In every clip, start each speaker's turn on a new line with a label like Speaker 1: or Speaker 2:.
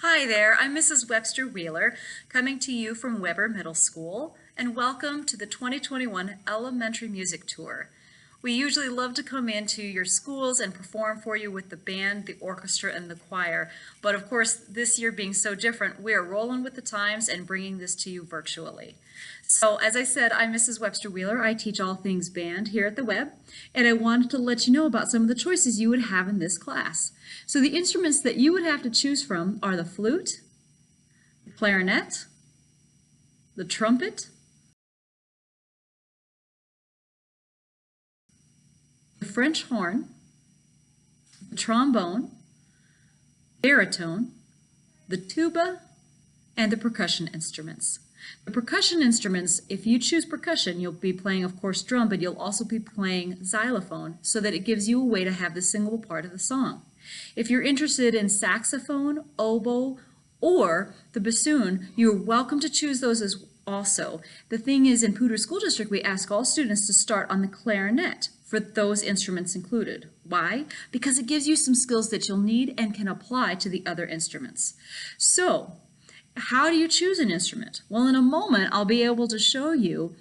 Speaker 1: Hi there, I'm Mrs. Webster-Wheeler, coming to you from Weber Middle School, and welcome to the 2021 Elementary Music Tour. We usually love to come into your schools and perform for you with the band, the orchestra, and the choir, but of course, this year being so different, we are rolling with the times and bringing this to you virtually. So, as I said, I'm Mrs. Webster-Wheeler. I teach all things band here at the Web, and I wanted to let you know about some of the choices you would have in this class. So the instruments that you would have to choose from are the flute, the clarinet, the trumpet, the French horn, the trombone, baritone, the tuba, and the percussion instruments. The percussion instruments, if you choose percussion, you'll be playing, of course, drum, but you'll also be playing xylophone so that it gives you a way to have the singable part of the song. If you're interested in saxophone, oboe, or the bassoon, you're welcome to choose those as also. The thing is, in Poudre School District, we ask all students to start on the clarinet for those instruments included. Why? Because it gives you some skills that you'll need and can apply to the other instruments. So, how do you choose an instrument? Well, in a moment, I'll be able to show you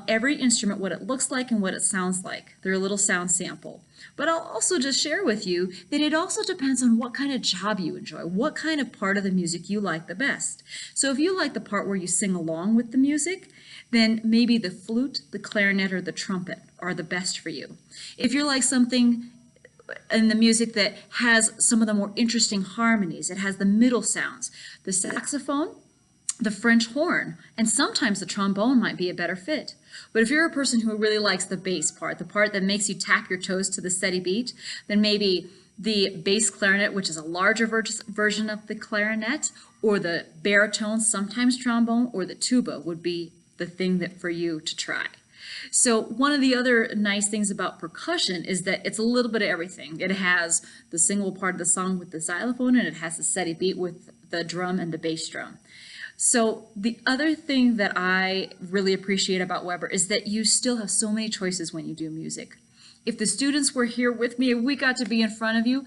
Speaker 1: every instrument, what it looks like and what it sounds like. They're a little sound sample. But I'll also just share with you that it also depends on what kind of job you enjoy, what kind of part of the music you like the best. So if you like the part where you sing along with the music, then maybe the flute, the clarinet, or the trumpet are the best for you. If you're like something in the music that has some of the more interesting harmonies, it has the middle sounds, the saxophone, the French horn, and sometimes the trombone might be a better fit. But if you're a person who really likes the bass part, the part that makes you tap your toes to the steady beat, then maybe the bass clarinet, which is a larger version of the clarinet, or the baritone, sometimes trombone, or the tuba would be the thing that for you to try. So one of the other nice things about percussion is that it's a little bit of everything. It has the singable part of the song with the xylophone, and it has the steady beat with the drum and the bass drum. So the other thing that I really appreciate about Weber is that you still have so many choices when you do music. If the students were here with me and we got to be in front of you,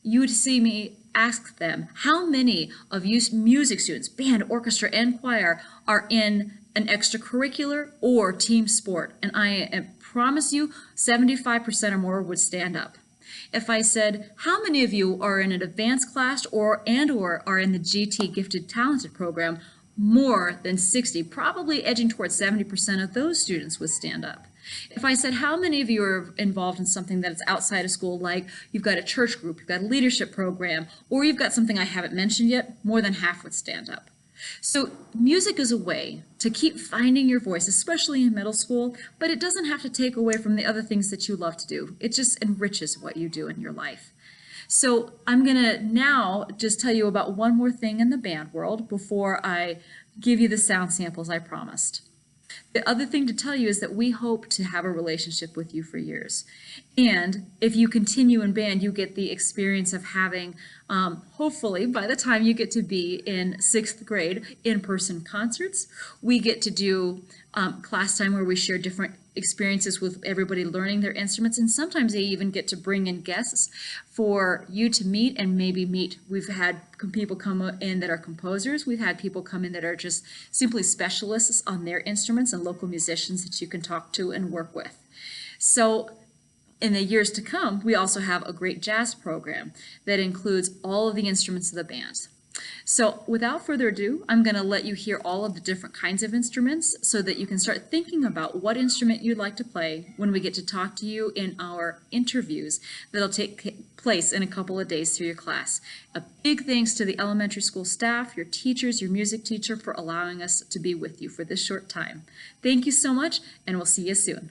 Speaker 1: you would see me ask them, how many of you music students, band, orchestra, and choir, are in an extracurricular or team sport? And I promise you 75% or more would stand up. If I said, how many of you are in an advanced class or are in the GT Gifted Talented program, more than 60, probably edging towards 70% of those students would stand up. If I said, how many of you are involved in something that's outside of school, like you've got a church group, you've got a leadership program, or you've got something I haven't mentioned yet, more than half would stand up. So music is a way to keep finding your voice, especially in middle school, but it doesn't have to take away from the other things that you love to do. It just enriches what you do in your life. So I'm going to now just tell you about one more thing in the band world before I give you the sound samples I promised. The other thing to tell you is that we hope to have a relationship with you for years. And if you continue in band, you get the experience of having, hopefully, by the time you get to be in 6th grade, in-person concerts. We get to do class time where we share different experiences with everybody learning their instruments, and sometimes they even get to bring in guests for you to meet and maybe meet. We've had people come in that are composers. We've had people come in that are just simply specialists on their instruments and local musicians that you can talk to and work with. So in the years to come, we also have a great jazz program that includes all of the instruments of the band. So without further ado, I'm going to let you hear all of the different kinds of instruments so that you can start thinking about what instrument you'd like to play when we get to talk to you in our interviews that'll take place in a couple of days through your class. A big thanks to the elementary school staff, your teachers, your music teacher for allowing us to be with you for this short time. Thank you so much, and we'll see you soon.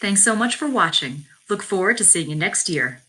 Speaker 1: Thanks so much for watching. Look forward to seeing you next year.